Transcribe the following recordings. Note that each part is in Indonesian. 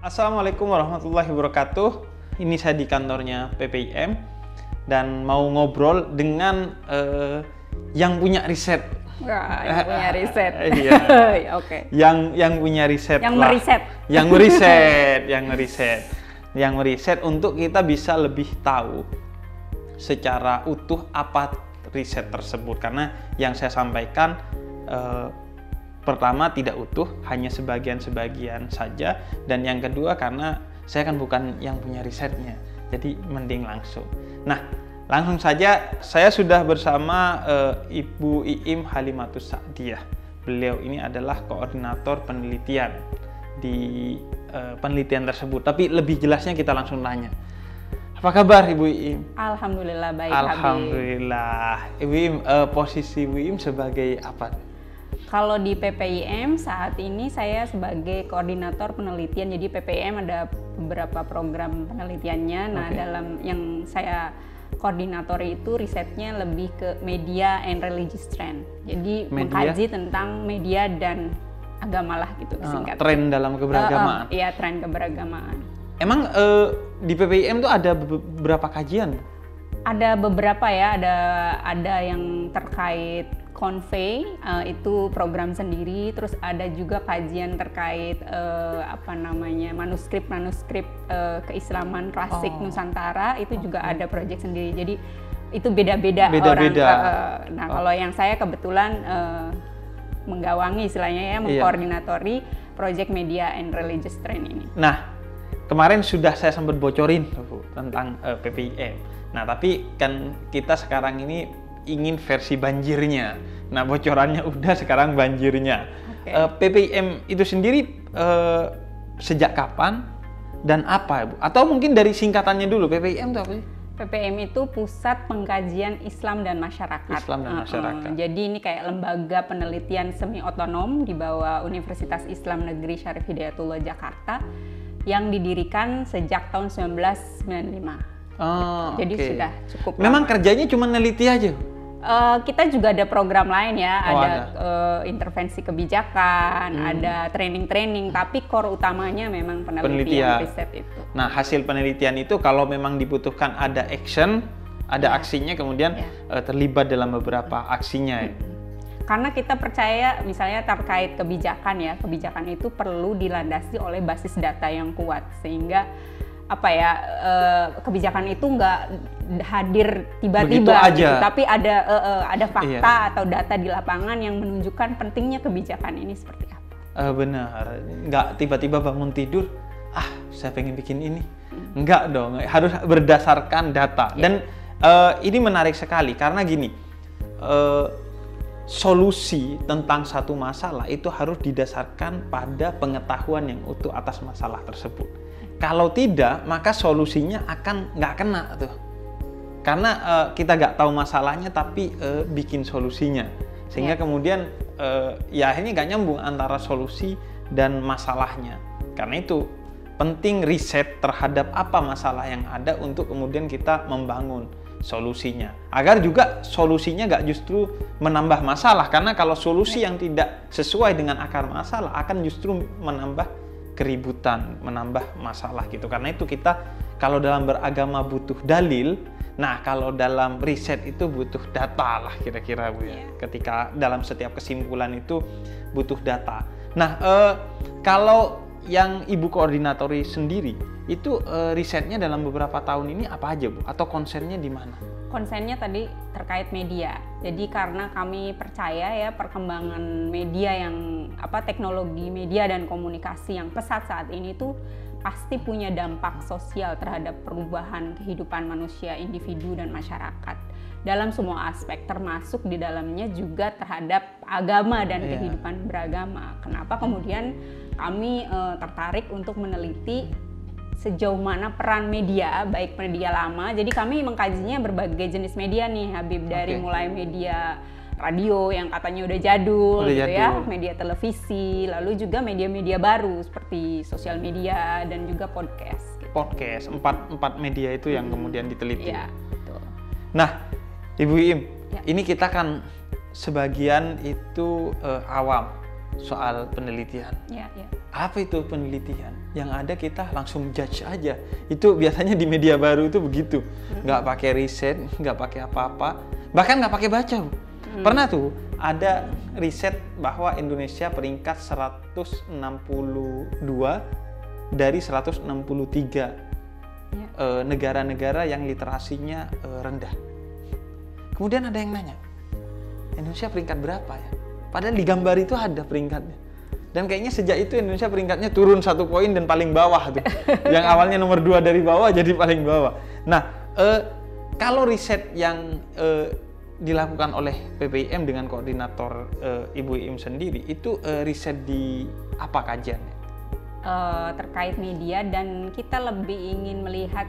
Assalamualaikum warahmatullahi wabarakatuh. Ini saya di kantornya PPIM dan mau ngobrol dengan yang punya riset. Wah, yang punya riset. Iya. Oke. Yang punya riset. Yang meriset. Yang meriset untuk kita bisa lebih tahu secara utuh apa riset tersebut. Karena yang saya sampaikan pertama tidak utuh, hanya sebagian-sebagian saja, dan yang kedua karena saya kan bukan yang punya risetnya, jadi mending langsung. Nah, langsung saja saya sudah bersama Ibu Iim Halimatus Sa'diyah. Beliau ini adalah koordinator penelitian di penelitian tersebut, tapi lebih jelasnya kita langsung tanya. Apa kabar Ibu Iim? Alhamdulillah baik. Alhamdulillah. Ibu Iim, posisi Ibu Iim sebagai apa? Kalau di PPIM saat ini saya sebagai koordinator penelitian. Jadi PPIM ada beberapa program penelitiannya. Nah, dalam yang saya koordinatori itu risetnya lebih ke media and religious trend. Jadi mengkaji tentang media dan agama lah gitu singkat. Tren dalam keberagamaan. Iya, tren keberagamaan. Emang di PPIM tuh ada beberapa kajian? Ada beberapa ya, ada yang terkait Convey, itu program sendiri, terus ada juga kajian terkait manuskrip keislaman klasik Nusantara, itu juga ada proyek sendiri. Jadi itu beda-beda orang. Nah, kalau yang saya kebetulan menggawangi istilahnya ya, mengkoordinatori proyek media and religious trend ini. Nah, kemarin sudah saya sempat bocorin Bu, tentang PPIM. Nah, tapi kan kita sekarang ini ingin versi banjirnya. Nah, bocorannya udah, sekarang banjirnya. PPIM itu sendiri sejak kapan dan apa, Bu? Atau mungkin dari singkatannya dulu, PPIM itu apa sih? PPIM itu Pusat Pengkajian Islam dan Masyarakat. Islam dan Masyarakat. Jadi ini kayak lembaga penelitian semi otonom di bawah Universitas Islam Negeri Syarif Hidayatullah Jakarta yang didirikan sejak tahun 1995. Jadi sudah cukup. Memang kerjanya cuma neliti aja? Kita juga ada program lain ya, ada intervensi kebijakan, ada training-training, tapi core utamanya memang penelitian riset itu. Nah, hasil penelitian itu kalau memang dibutuhkan ada action, ada aksinya, kemudian terlibat dalam beberapa aksinya. Karena kita percaya misalnya terkait kebijakan ya, kebijakan itu perlu dilandasi oleh basis data yang kuat, sehingga kebijakan itu nggak hadir tiba-tiba gitu, tapi ada fakta atau data di lapangan yang menunjukkan pentingnya kebijakan ini seperti apa. Benar, nggak tiba-tiba bangun tidur, saya pengen bikin ini. Nggak dong, harus berdasarkan data. Dan ini menarik sekali karena gini, solusi tentang satu masalah itu harus didasarkan pada pengetahuan yang utuh atas masalah tersebut. Kalau tidak, maka solusinya akan nggak kena tuh. Karena kita nggak tahu masalahnya, tapi bikin solusinya. Sehingga kemudian akhirnya nggak nyambung antara solusi dan masalahnya. Karena itu penting riset terhadap apa masalah yang ada untuk kemudian kita membangun solusinya. Agar juga solusinya nggak justru menambah masalah. Karena kalau solusi yang tidak sesuai dengan akar masalah akan justru menambah keributan, menambah masalah gitu. Karena itu kita kalau dalam beragama butuh dalil, nah kalau dalam riset itu butuh data lah kira-kira Bu ya. Ketika dalam setiap kesimpulan itu butuh data. Nah, kalau yang Ibu koordinatori sendiri itu risetnya dalam beberapa tahun ini apa aja Bu? Atau konsennya di mana? Konsennya tadi terkait media. Jadi karena kami percaya ya perkembangan media yang teknologi media dan komunikasi yang pesat saat ini tuh pasti punya dampak sosial terhadap perubahan kehidupan manusia, individu dan masyarakat dalam semua aspek, termasuk di dalamnya juga terhadap agama dan kehidupan beragama. Kenapa kemudian kami tertarik untuk meneliti sejauh mana peran media, baik media lama. Jadi kami mengkajinya berbagai jenis media nih, Habib, dari mulai media radio yang katanya udah jadul, ya, media televisi, lalu juga media-media baru seperti sosial media dan juga podcast. Gitu. Podcast, empat media itu yang kemudian diteliti. Iya, betul. Nah, Ibu Iim, ini kita kan sebagian itu awam. soal penelitian. Ya. Apa itu penelitian? Yang ada kita langsung judge aja. Itu biasanya di media baru itu begitu. Nggak pakai riset, nggak pakai apa-apa, bahkan nggak pakai baca. Pernah tuh ada riset bahwa Indonesia peringkat 162 dari 163 negara-negara yang literasinya rendah. Kemudian ada yang nanya, Indonesia peringkat berapa ya? Padahal di gambar itu ada peringkatnya. Dan kayaknya sejak itu Indonesia peringkatnya turun 1 poin dan paling bawah tuh. Yang awalnya nomor 2 dari bawah jadi paling bawah. Nah, kalau riset yang dilakukan oleh PPIM dengan koordinator Ibu Iim sendiri, itu riset di apa kajiannya? Terkait media, dan kita lebih ingin melihat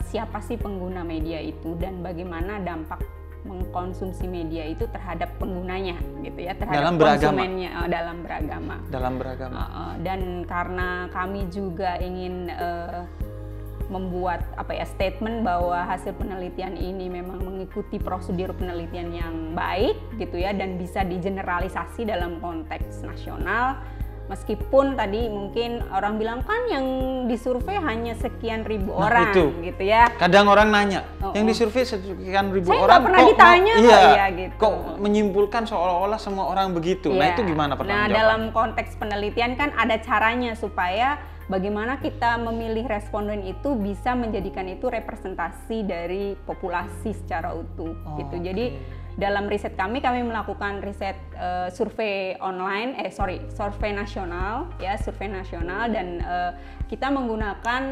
siapa sih pengguna media itu dan bagaimana dampak mengkonsumsi media itu terhadap penggunanya gitu ya, terhadap konsumennya dalam beragama. Dan karena kami juga ingin membuat statement bahwa hasil penelitian ini memang mengikuti prosedur penelitian yang baik gitu ya, dan bisa digeneralisasi dalam konteks nasional. Meskipun tadi mungkin orang bilang kan yang disurvei hanya sekian ribu orang itu. Gitu ya. Kadang orang nanya, yang disurvei sekian ribu orang nggak pernah ditanya gitu. Kok menyimpulkan seolah-olah semua orang begitu. Nah itu gimana pertanyaannya? Dalam konteks penelitian kan ada caranya supaya bagaimana kita memilih responden itu bisa menjadikan itu representasi dari populasi secara utuh gitu. Jadi dalam riset kami melakukan riset survei nasional dan kita menggunakan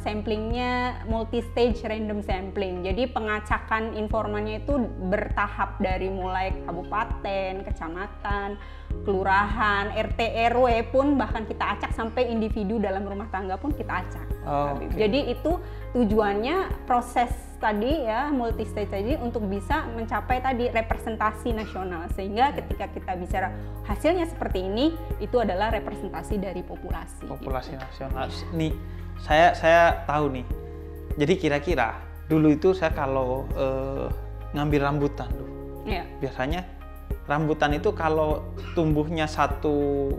samplingnya multi-stage random sampling. Jadi pengacakan informannya itu bertahap dari mulai kabupaten, kecamatan, kelurahan, RT, RW pun bahkan kita acak sampai individu dalam rumah tangga pun kita acak. Jadi itu tujuannya proses tadi ya multi-stage tadi untuk bisa mencapai tadi representasi nasional, sehingga ketika kita bicara hasilnya seperti ini itu adalah representasi dari populasi gitu. Nasional. Nih saya tahu nih. Jadi kira-kira dulu itu saya kalau ngambil rambutan tuh. Ya. Biasanya rambutan itu kalau tumbuhnya satu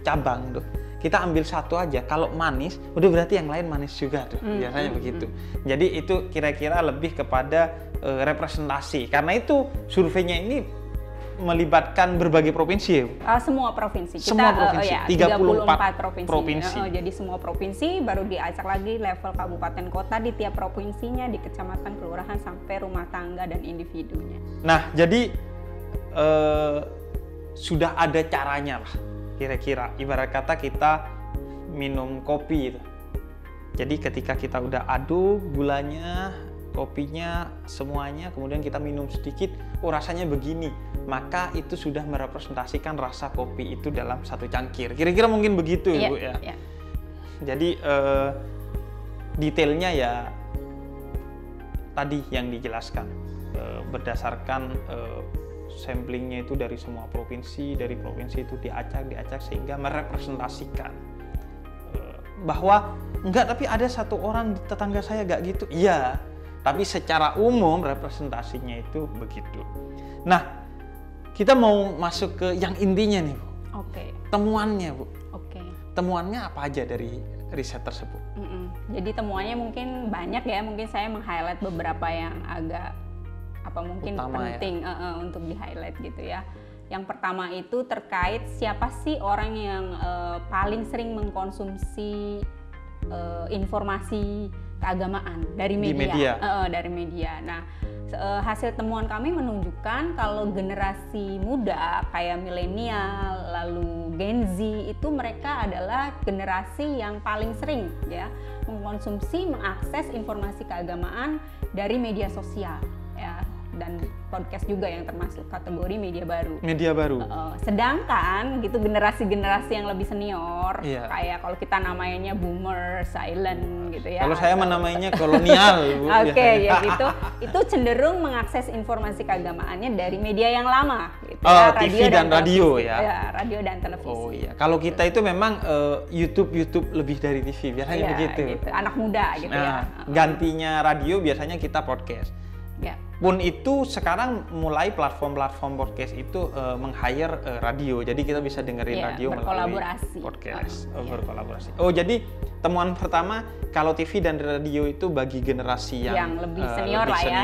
cabang tuh, kita ambil satu aja. Kalau manis, udah berarti yang lain manis juga tuh. Biasanya begitu. Jadi itu kira-kira lebih kepada representasi. Karena itu surveinya ini melibatkan berbagai provinsi ya? Semua provinsi. Semua provinsi. 34 provinsi. Jadi semua provinsi baru diacak lagi level kabupaten kota di tiap provinsinya, di kecamatan, kelurahan, sampai rumah tangga dan individunya. Nah, jadi sudah ada caranya lah. Kira-kira ibarat kata kita minum kopi itu. Jadi ketika kita udah aduk gulanya, kopinya, semuanya, kemudian kita minum sedikit, rasanya begini, maka itu sudah merepresentasikan rasa kopi itu dalam satu cangkir. Kira-kira mungkin begitu ya, Bu ya. Jadi detailnya ya tadi yang dijelaskan, berdasarkan samplingnya itu dari semua provinsi, dari provinsi itu diacak sehingga merepresentasikan bahwa enggak, tapi ada satu orang di tetangga saya enggak gitu. Iya, tapi secara umum representasinya itu begitu. Nah, kita mau masuk ke yang intinya nih, Bu. Temuannya, Bu. Temuannya apa aja dari riset tersebut? Jadi temuannya mungkin banyak ya, mungkin saya meng-highlight beberapa yang agak mungkin utama, penting untuk di-highlight gitu ya. Yang pertama itu terkait siapa sih orang yang paling sering mengkonsumsi informasi keagamaan dari media. Dari media. Nah, hasil temuan kami menunjukkan kalau generasi muda kayak milenial, lalu Gen Z itu mereka adalah generasi yang paling sering ya mengkonsumsi, mengakses informasi keagamaan dari media sosial ya. Dan podcast juga yang termasuk kategori media baru. Sedangkan gitu generasi-generasi yang lebih senior, kayak kalau kita namanya boomer, silent gitu ya. Kalau saya menamainya kolonial, Bu. Ya gitu. Itu cenderung mengakses informasi keagamaannya dari media yang lama gitu. TV dan radio ya. Radio dan televisi. Kalau kita itu memang YouTube lebih dari TV, biasanya begitu. Gitu. Anak muda gitu ya. Gantinya radio biasanya kita podcast. Ya. Pun itu sekarang mulai platform-platform podcast itu meng-hire radio, jadi kita bisa dengerin radio melalui podcast. Berkolaborasi. Oh, jadi temuan pertama kalau TV dan radio itu bagi generasi yang lebih senior lah ya.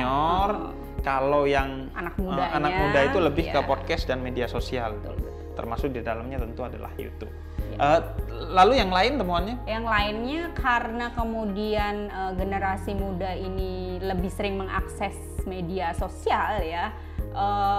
Kalau yang anak muda itu lebih ke podcast dan media sosial. Betul. Termasuk di dalamnya tentu adalah YouTube. Lalu yang lain temuannya? Yang lainnya karena kemudian generasi muda ini lebih sering mengakses media sosial ya,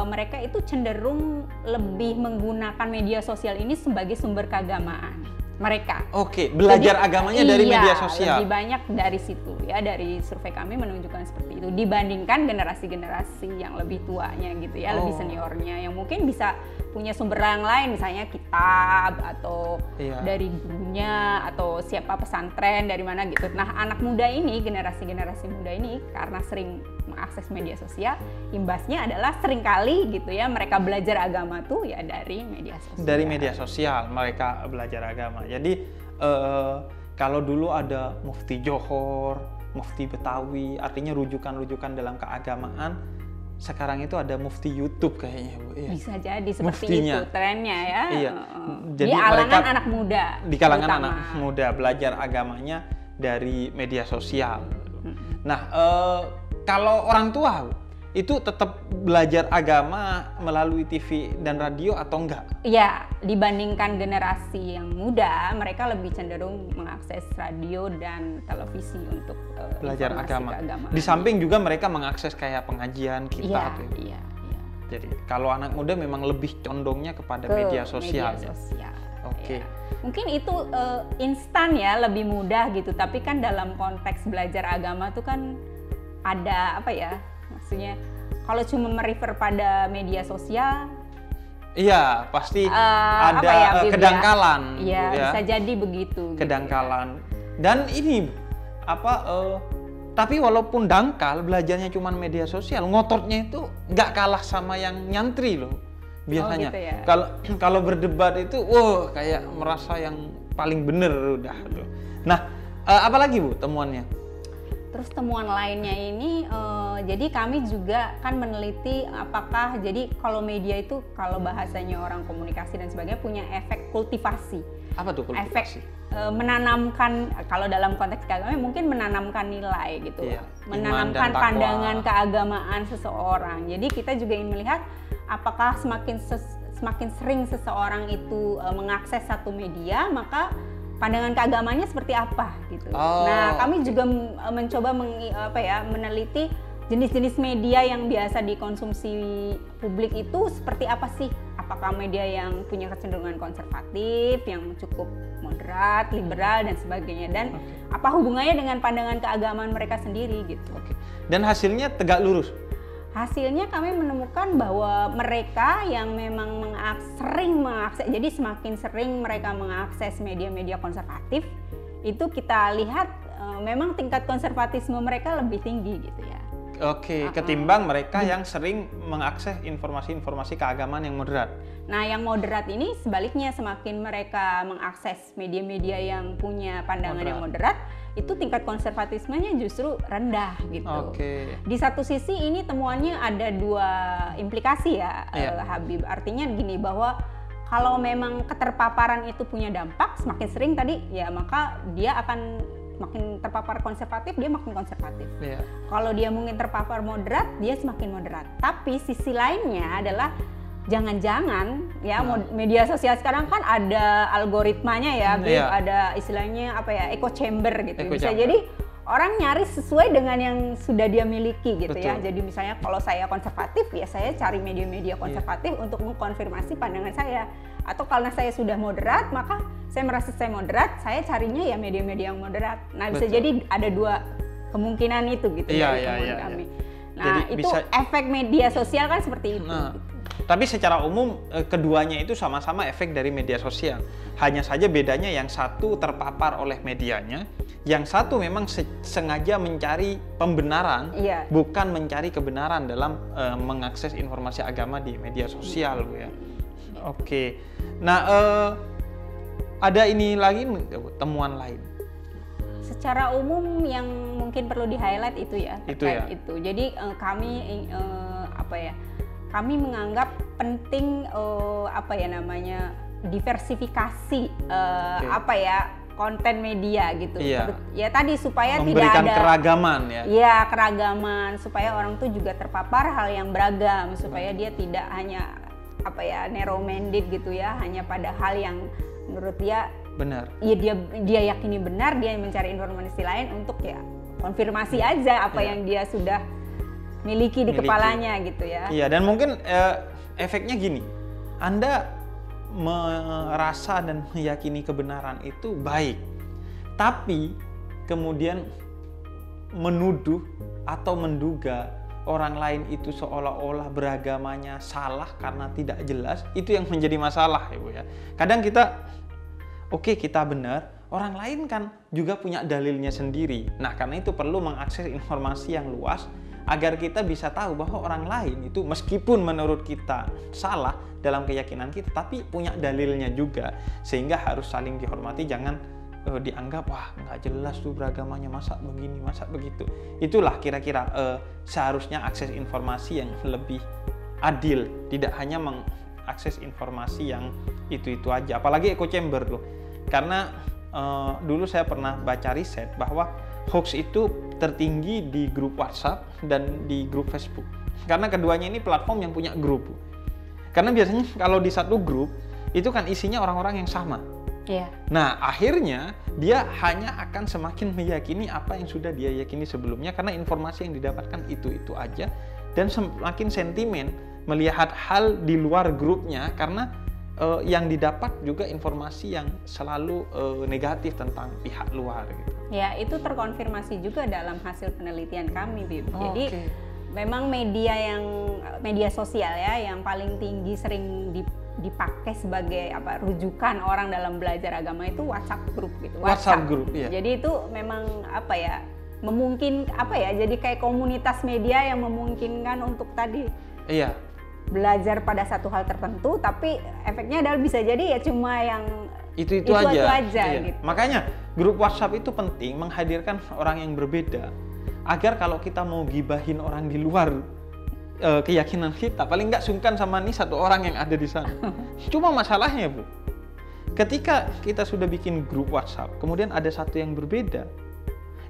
mereka itu cenderung lebih menggunakan media sosial ini sebagai sumber keagamaan mereka. Oke, belajar agamanya dari media sosial. Lebih banyak dari situ ya, dari survei kami menunjukkan seperti itu dibandingkan generasi-generasi yang lebih tuanya gitu ya, lebih seniornya yang mungkin bisa punya sumber yang lain, misalnya kitab atau dari gurunya atau siapa pesantren dari mana gitu. Nah, anak muda ini, generasi muda ini karena sering mengakses media sosial, imbasnya adalah seringkali gitu ya mereka belajar agama tuh ya dari media sosial. Dari media sosial mereka belajar agama. Jadi kalau dulu ada Mufti Johor, Mufti Betawi, artinya rujukan-rujukan dalam keagamaan. Sekarang itu ada Mufti YouTube kayaknya, Bu. Ya. Bisa jadi seperti Muftinya. Itu trennya ya. Iya. Jadi di kalangan anak muda. Di kalangan anak muda belajar agamanya dari media sosial. Nah, kalau orang tua itu tetap belajar agama melalui TV dan radio atau enggak? Iya, dibandingkan generasi yang muda, mereka lebih cenderung mengakses radio dan televisi untuk belajar agama. Di samping juga mereka mengakses kayak pengajian kita. Iya. Jadi kalau anak muda memang lebih condongnya kepada media sosial. Oke. Ya. Mungkin itu instan ya, lebih mudah gitu. Tapi kan dalam konteks belajar agama tuh kan ada apa ya? Maksudnya kalau cuma merefer pada media sosial, iya pasti ada kedangkalan. Iya, bisa jadi begitu. Kedangkalan. Gitu ya. Dan ini tapi walaupun dangkal belajarnya cuma media sosial, ngototnya itu nggak kalah sama yang nyantri loh biasanya. Gitu ya? Kalau berdebat itu, kayak merasa yang paling bener udah. Nah, apalagi Bu temuannya? Terus temuan lainnya ini, jadi kami juga kan meneliti apakah jadi kalau media itu kalau bahasanya orang komunikasi dan sebagainya punya efek kultivasi. Apa tuh kultivasi? Efek menanamkan, kalau dalam konteks keagamaan mungkin menanamkan nilai gitu, menanamkan pandangan keagamaan seseorang. Jadi kita juga ingin melihat apakah semakin sering seseorang itu mengakses satu media, maka pandangan keagamaannya seperti apa gitu. Nah, kami juga mencoba meneliti jenis-jenis media yang biasa dikonsumsi publik itu seperti apa sih? Apakah media yang punya kecenderungan konservatif, yang cukup moderat, liberal dan sebagainya, dan apa hubungannya dengan pandangan keagamaan mereka sendiri gitu. Dan hasilnya tegak lurus. Hasilnya kami menemukan bahwa mereka yang memang sering mengakses, jadi semakin sering mereka mengakses media-media konservatif, itu kita lihat memang tingkat konservatisme mereka lebih tinggi gitu ya. Ketimbang mereka yang sering mengakses informasi-informasi keagamaan yang moderat. Nah, yang moderat ini sebaliknya, semakin mereka mengakses media-media yang punya pandangan yang moderat, itu tingkat konservatismenya justru rendah gitu. Di satu sisi ini temuannya ada dua implikasi ya, Habib. Artinya gini, bahwa kalau memang keterpaparan itu punya dampak, semakin sering tadi ya, maka dia akan makin terpapar konservatif, dia makin konservatif. Kalau dia mungkin terpapar moderat, dia semakin moderat. Tapi sisi lainnya adalah jangan-jangan ya, media sosial sekarang kan ada algoritmanya ya, ada istilahnya echo chamber gitu. Bisa jadi orang nyari sesuai dengan yang sudah dia miliki gitu. Ya. Jadi misalnya kalau saya konservatif ya saya cari media-media konservatif untuk mengkonfirmasi pandangan saya. Atau kalau saya sudah moderat, maka saya merasa saya moderat, saya carinya ya media-media yang moderat. Nah, bisa jadi ada dua kemungkinan itu gitu kami. Nah, jadi itu efek media sosial kan seperti itu. Tapi secara umum keduanya itu sama-sama efek dari media sosial. Hanya saja bedanya yang satu terpapar oleh medianya, yang satu memang sengaja mencari pembenaran, bukan mencari kebenaran dalam mengakses informasi agama di media sosial, Bu ya. Nah, ada ini lagi temuan lain? Secara umum yang mungkin perlu di-highlight itu ya, terkait itu. Jadi kami kami menganggap penting diversifikasi konten media gitu. Ya tadi supaya memberikan tidak ada keragaman ya. Iya, keragaman supaya orang tuh juga terpapar hal yang beragam, supaya dia tidak hanya narrow minded gitu ya, hanya pada hal yang menurut dia benar. Iya, dia yakini benar, dia mencari informasi lain untuk ya konfirmasi aja apa yang dia sudah miliki di kepalanya gitu ya. Iya, dan mungkin efeknya gini. Anda merasa dan meyakini kebenaran itu baik, tapi kemudian menuduh atau menduga orang lain itu seolah-olah beragamanya salah karena tidak jelas, itu yang menjadi masalah ya Bu ya. Kadang kita kita benar, orang lain kan juga punya dalilnya sendiri. Nah, karena itu perlu mengakses informasi yang luas agar kita bisa tahu bahwa orang lain itu meskipun menurut kita salah dalam keyakinan kita, tapi punya dalilnya juga, sehingga harus saling dihormati. Jangan dianggap wah nggak jelas tuh beragamanya, masa begini masa begitu. Itulah kira-kira seharusnya akses informasi yang lebih adil, tidak hanya mengakses informasi yang itu aja. Apalagi echo chamber tuh, karena dulu saya pernah baca riset bahwa hoax itu tertinggi di grup WhatsApp dan di grup Facebook, karena keduanya ini platform yang punya grup. Karena biasanya kalau di satu grup itu kan isinya orang-orang yang sama. Nah, akhirnya dia hanya akan semakin meyakini apa yang sudah dia yakini sebelumnya, karena informasi yang didapatkan itu aja, dan semakin sentimen melihat hal di luar grupnya, karena yang didapat juga informasi yang selalu negatif tentang pihak luar gitu. Ya, itu terkonfirmasi juga dalam hasil penelitian kami, Bib. Jadi memang media sosial ya yang paling tinggi sering dipakai sebagai rujukan orang dalam belajar agama itu WhatsApp group gitu. WhatsApp group, iya. Jadi itu memang jadi kayak komunitas media yang memungkinkan untuk tadi. Iya. Belajar pada satu hal tertentu, tapi efeknya adalah bisa jadi ya cuma yang itu aja iya. Gitu. Makanya grup WhatsApp itu penting menghadirkan orang yang berbeda, agar kalau kita mau gibahin orang di luar keyakinan kita, paling nggak sungkan sama nih satu orang yang ada di sana. Cuma masalahnya Bu, ketika kita sudah bikin grup WhatsApp, kemudian ada satu yang berbeda,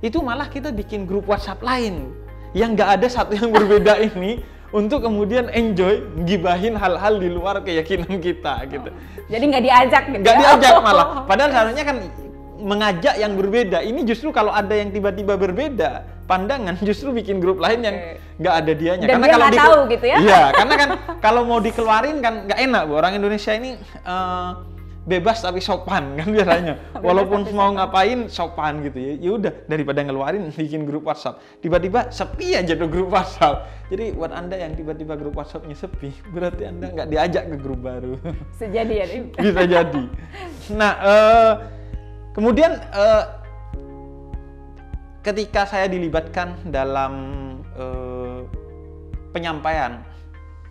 itu malah kita bikin grup WhatsApp lain yang nggak ada satu yang berbeda ini, untuk kemudian enjoy gibahin hal-hal di luar keyakinan kita gitu. Jadi nggak diajak gitu. Nggak diajak malah. Padahal seharusnya kan mengajak yang berbeda. Ini justru kalau ada yang tiba-tiba berbeda pandangan, justru bikin grup lain yang nggak ada dianya. Dan karena dia kalau nggak tahu gitu ya. Iya, karena kan kalau mau dikeluarin kan nggak enak Bu. Orang Indonesia ini bebas tapi sopan kan biasanya. Walaupun mau ngapain sopan gitu ya. Ya udah, daripada ngeluarin bikin grup WhatsApp. Tiba-tiba sepi aja tuh grup WhatsApp. Jadi buat Anda yang tiba-tiba grup WhatsApp-nya sepi, berarti Anda nggak diajak ke grup baru. Bisa jadi ya. Bisa jadi. Nah, kemudian ketika saya dilibatkan dalam penyampaian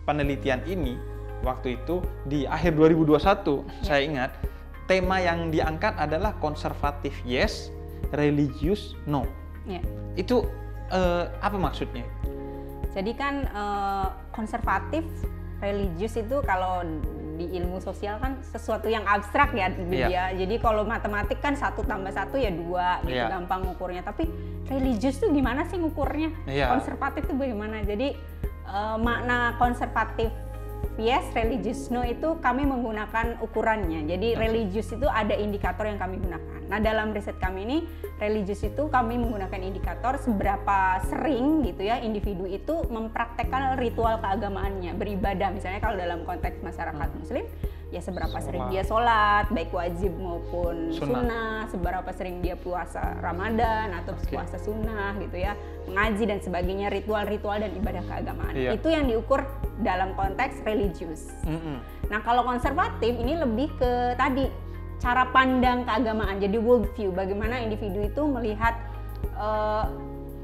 penelitian ini, waktu itu di akhir 2021, saya ingat tema yang diangkat adalah konservatif yes, religius no. Itu apa maksudnya? Jadi kan konservatif, religius itu kalau di ilmu sosial kan sesuatu yang abstrak ya. Jadi kalau matematik kan 1 + 1 ya 2 gitu, gampang ngukurnya. Tapi religius tuh gimana sih ngukurnya? Konservatif itu bagaimana? Jadi makna konservatif yes, religious no itu kami menggunakan ukurannya. Jadi religious itu ada indikator yang kami gunakan. Nah, dalam riset kami ini religious itu kami menggunakan indikator seberapa sering gitu ya individu itu mempraktekkan ritual keagamaannya, beribadah. Misalnya kalau dalam konteks masyarakat muslim ya seberapa sering dia sholat baik wajib maupun sunnah, seberapa sering dia puasa Ramadan atau puasa sunnah gitu ya, mengaji dan sebagainya, ritual-ritual dan ibadah keagamaan. Itu yang diukur dalam konteks religius. Nah, kalau konservatif ini lebih ke tadi cara pandang keagamaan, jadi world view, bagaimana individu itu melihat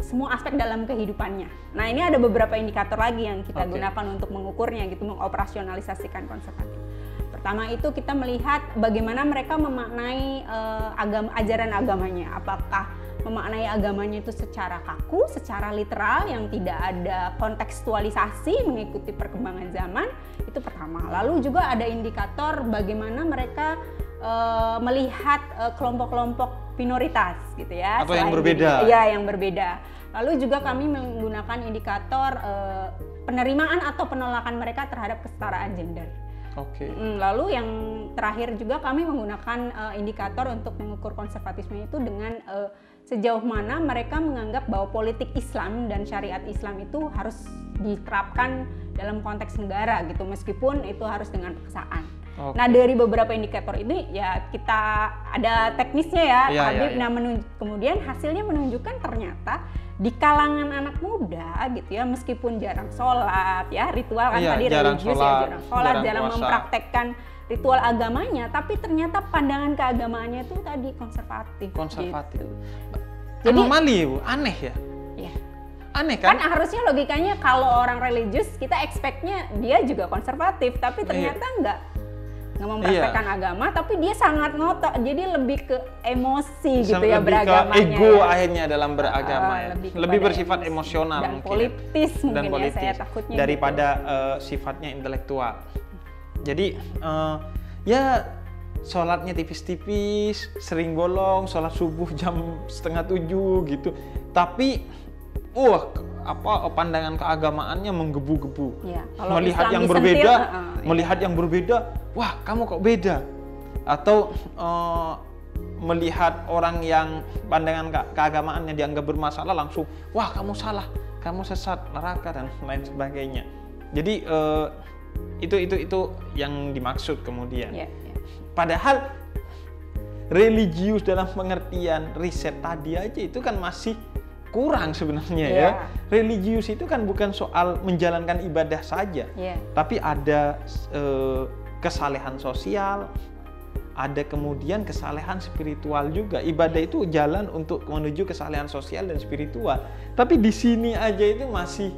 semua aspek dalam kehidupannya. Nah, ini ada beberapa indikator lagi yang kita gunakan untuk mengukurnya gitu, mengoperasionalisasikan konservatif. Pertama itu kita melihat bagaimana mereka memaknai ajaran agamanya, apakah memaknai agamanya itu secara kaku, secara literal yang tidak ada kontekstualisasi mengikuti perkembangan zaman, itu pertama. Lalu juga ada indikator bagaimana mereka melihat kelompok-kelompok minoritas gitu ya. Atau yang berbeda. Iya, yang berbeda. Lalu juga kami menggunakan indikator penerimaan atau penolakan mereka terhadap kesetaraan gender. Oke. Lalu yang terakhir juga kami menggunakan indikator untuk mengukur konservatisme itu dengan sejauh mana mereka menganggap bahwa politik Islam dan syariat Islam itu harus diterapkan dalam konteks negara gitu, meskipun itu harus dengan paksaan. Okay. Nah, dari beberapa indikator ini ya kita ada teknisnya ya, Habib. Nah, kemudian hasilnya menunjukkan ternyata di kalangan anak muda gitu ya, meskipun jarang sholat ya, ritual kan tadi religius ya, jarang sholat, jarang mempraktekkan ritual agamanya, tapi ternyata pandangan keagamaannya itu tadi konservatif. Gitu. Jadi anomali, Bu, aneh ya? Iya. Aneh kan? Kan harusnya logikanya kalau orang religius kita expect-nya dia juga konservatif, tapi ternyata nggak mempraktekkan agama, tapi dia sangat ngotot, jadi lebih ke emosi gitu ya beragamanya. Lebih ke ego ya. Akhirnya dalam beragama ya. Lebih bersifat emosional dan mungkin. Politis Dan mungkin politis, ya, saya takutnya daripada gitu. Sifatnya intelektual. Jadi ya sholatnya tipis-tipis, sering bolong, sholat subuh jam 6:30 gitu. Tapi pandangan keagamaannya menggebu-gebu. Ya, melihat Islam yang berbeda, melihat yang berbeda, wah kamu kok beda. Atau melihat orang yang pandangan keagamaannya dianggap bermasalah langsung, wah kamu salah, kamu sesat, neraka dan lain sebagainya. Jadi itu yang dimaksud kemudian. Padahal religius dalam pengertian riset tadi aja itu kan masih kurang sebenarnya ya. Religius itu kan bukan soal menjalankan ibadah saja, tapi ada kesalehan sosial, ada kemudian kesalehan spiritual juga. Ibadah itu jalan untuk menuju kesalehan sosial dan spiritual. Tapi di sini aja itu masih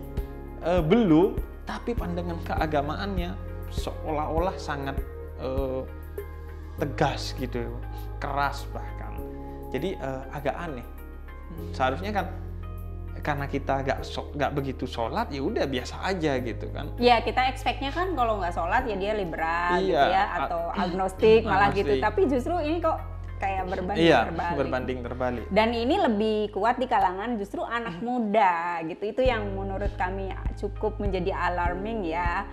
belum, tapi pandangan keagamaannya seolah-olah sangat tegas gitu, keras bahkan. Jadi agak aneh. Seharusnya kan karena kita nggak begitu sholat, ya udah biasa aja gitu kan. Ya kita expect-nya kan kalau nggak sholat ya dia liberal gitu ya, atau agnostik malah gitu. Tapi justru ini kok kayak berbanding terbalik. Dan ini lebih kuat di kalangan justru anak muda gitu. Itu yang menurut kami cukup menjadi alarming ya.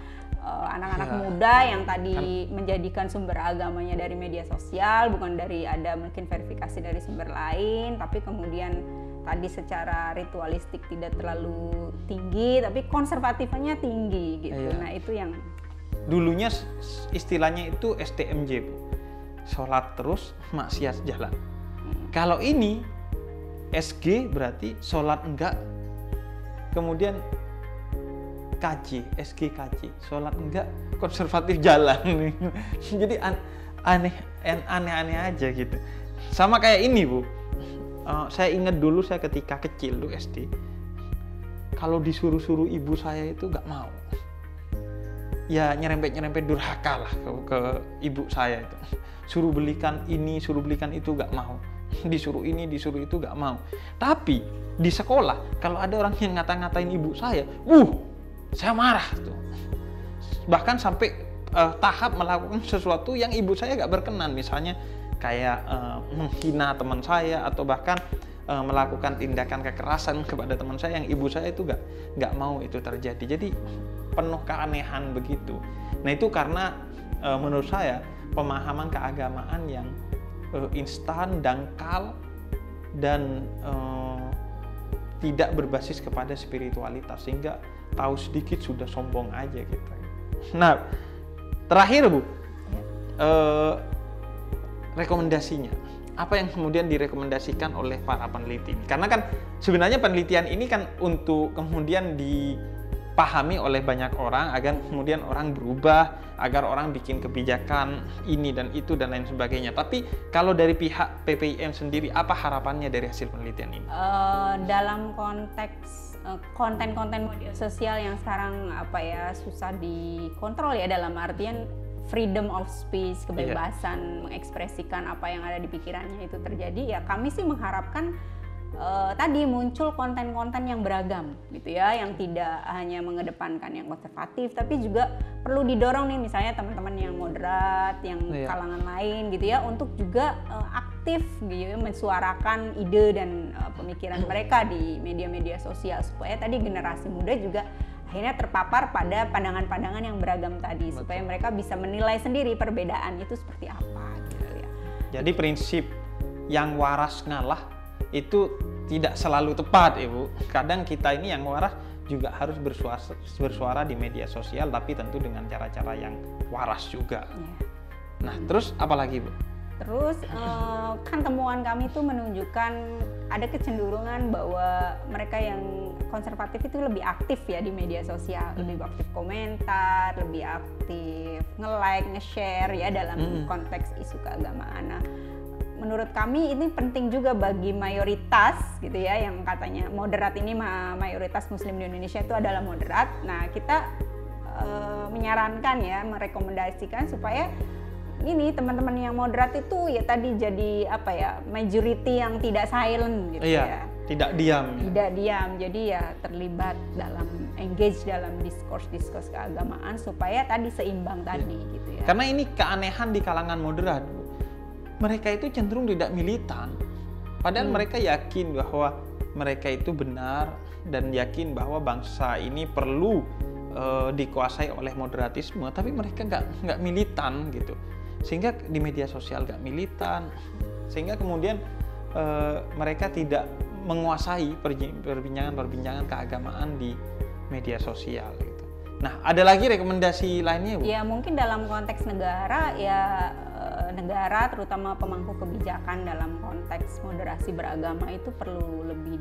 Anak-anak muda yang tadi menjadikan sumber agamanya dari media sosial, bukan dari ada mungkin verifikasi dari sumber lain, tapi kemudian tadi secara ritualistik tidak terlalu tinggi, tapi konservatifnya tinggi gitu. Nah itu yang dulunya istilahnya itu STMJ, sholat terus maksiat jalan. Kalau ini SG berarti sholat enggak, kemudian KJ, SG KJ, sholat enggak, konservatif jalan. Jadi aneh-aneh aja gitu. Sama kayak ini, Bu. Saya ingat dulu saya ketika kecil tuh SD, kalau disuruh-suruh ibu saya itu nggak mau. Ya nyerempet durhaka lah ke ibu saya itu. Suruh belikan ini, suruh belikan itu nggak mau. Disuruh ini, disuruh itu nggak mau. Tapi di sekolah kalau ada orang yang ngata-ngatain ibu saya marah tuh. Bahkan sampai tahap melakukan sesuatu yang ibu saya nggak berkenan, misalnya kayak menghina teman saya atau bahkan melakukan tindakan kekerasan kepada teman saya yang ibu saya itu nggak mau itu terjadi. Jadi penuh keanehan begitu. Nah itu karena menurut saya pemahaman keagamaan yang instan, dangkal, dan tidak berbasis kepada spiritualitas, sehingga tahu sedikit sudah sombong aja gitu. Nah terakhir, Bu, rekomendasinya apa yang kemudian direkomendasikan oleh para peneliti? Karena kan sebenarnya penelitian ini kan untuk kemudian dipahami oleh banyak orang agar kemudian orang berubah, agar orang bikin kebijakan ini dan itu dan lain sebagainya. Tapi kalau dari pihak PPIM sendiri, apa harapannya dari hasil penelitian ini? Dalam konteks konten-konten media sosial yang sekarang susah dikontrol ya, dalam artian freedom of speech, kebebasan mengekspresikan apa yang ada di pikirannya itu terjadi, ya kami sih mengharapkan tadi muncul konten-konten yang beragam gitu ya, yang tidak hanya mengedepankan yang konservatif, tapi juga perlu didorong nih misalnya teman-teman yang moderat, yang kalangan lain gitu ya, untuk juga aktif gitu ya, mensuarakan ide dan pemikiran mereka di media-media sosial, supaya tadi generasi muda juga akhirnya terpapar pada pandangan-pandangan yang beragam tadi. Betul. Supaya mereka bisa menilai sendiri perbedaan itu seperti apa gitu ya. Jadi prinsip yang waras ngalah itu tidak selalu tepat, Ibu. Kadang kita ini yang waras juga harus bersuara di media sosial, tapi tentu dengan cara-cara yang waras juga. Nah, terus apa lagi, Bu? Terus kan temuan kami itu menunjukkan ada kecenderungan bahwa mereka yang konservatif itu lebih aktif ya di media sosial, lebih aktif komentar, lebih aktif nge-like, nge-share ya dalam konteks isu keagamaan. Nah, menurut kami ini penting juga bagi mayoritas gitu ya, yang katanya moderat ini, mayoritas muslim di Indonesia itu adalah moderat. Nah, kita menyarankan ya, merekomendasikan supaya ini teman-teman yang moderat itu ya tadi jadi apa ya, majority yang tidak silent gitu ya. Tidak diam. Tidak diam. Jadi ya terlibat dalam engage dalam diskurs keagamaan supaya tadi seimbang tadi gitu ya. Karena ini keanehan di kalangan moderat. Mereka itu cenderung tidak militan. Padahal mereka yakin bahwa mereka itu benar dan yakin bahwa bangsa ini perlu dikuasai oleh moderatisme, tapi mereka nggak militan gitu. Sehingga di media sosial nggak militan, sehingga kemudian mereka tidak menguasai perbincangan keagamaan di media sosial gitu. Nah, ada lagi rekomendasi lainnya, Bu? Ya, mungkin dalam konteks negara ya, negara terutama pemangku kebijakan dalam konteks moderasi beragama itu perlu lebih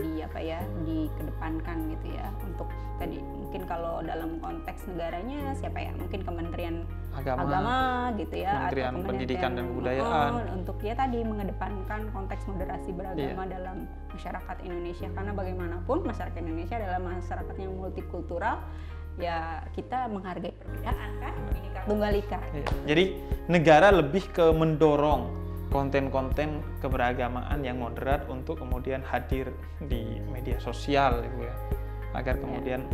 dikedepankan gitu ya. Untuk tadi mungkin kalau dalam konteks negaranya siapa ya? Mungkin Kementerian Agama gitu ya, Kementerian atau Pendidikan dan Kebudayaan, untuk ya tadi mengedepankan konteks moderasi beragama dalam masyarakat Indonesia, karena bagaimanapun masyarakat Indonesia adalah masyarakat yang multikultural. Ya, kita menghargai perbedaan kan, Bhinneka Tunggal Ika. Jadi negara lebih ke mendorong konten-konten keberagamaan yang moderat untuk kemudian hadir di media sosial gitu ya, agar kemudian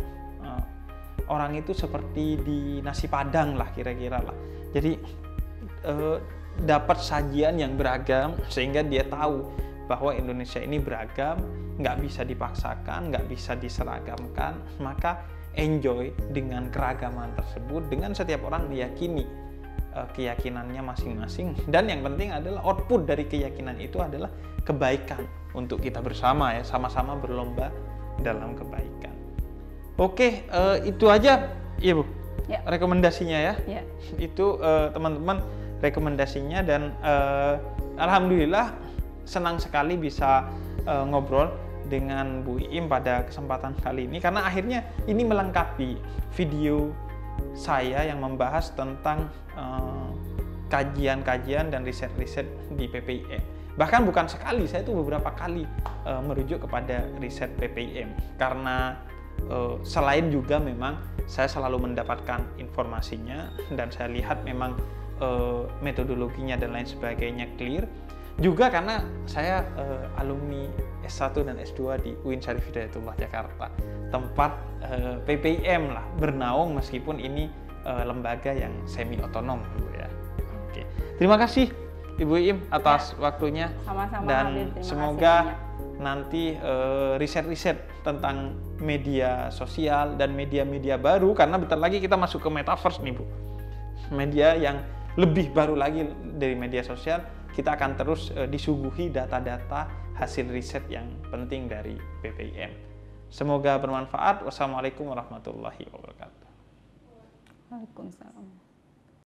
orang itu seperti di nasi padang lah kira-kira lah. Jadi dapat sajian yang beragam sehingga dia tahu bahwa Indonesia ini beragam, nggak bisa dipaksakan, nggak bisa diseragamkan, maka enjoy dengan keragaman tersebut, dengan setiap orang meyakini keyakinannya masing-masing, dan yang penting adalah output dari keyakinan itu adalah kebaikan untuk kita bersama ya, sama-sama berlomba dalam kebaikan. Oke, itu aja ya, Bu, rekomendasinya ya. Itu teman-teman rekomendasinya, dan alhamdulillah senang sekali bisa ngobrol dengan Bu Iim pada kesempatan kali ini, karena akhirnya ini melengkapi video saya yang membahas tentang kajian-kajian dan riset-riset di PPIM. Bahkan bukan sekali, saya itu beberapa kali merujuk kepada riset PPIM, karena selain juga memang saya selalu mendapatkan informasinya dan saya lihat memang metodologinya dan lain sebagainya clear. Juga karena saya alumni S1 dan S2 di UIN Syarif Hidayatullah Jakarta, tempat PPIM lah bernaung, meskipun ini lembaga yang semi otonom ya. Oke. Terima kasih Ibu Iim atas waktunya. Sama-sama, dan semoga nanti riset-riset tentang media sosial dan media-media baru, karena bentar lagi kita masuk ke metaverse nih, Bu. Media yang lebih baru lagi dari media sosial, kita akan terus disuguhi data-data hasil riset yang penting dari PPIM. Semoga bermanfaat. Wassalamualaikum warahmatullahi wabarakatuh. Waalaikumsalam.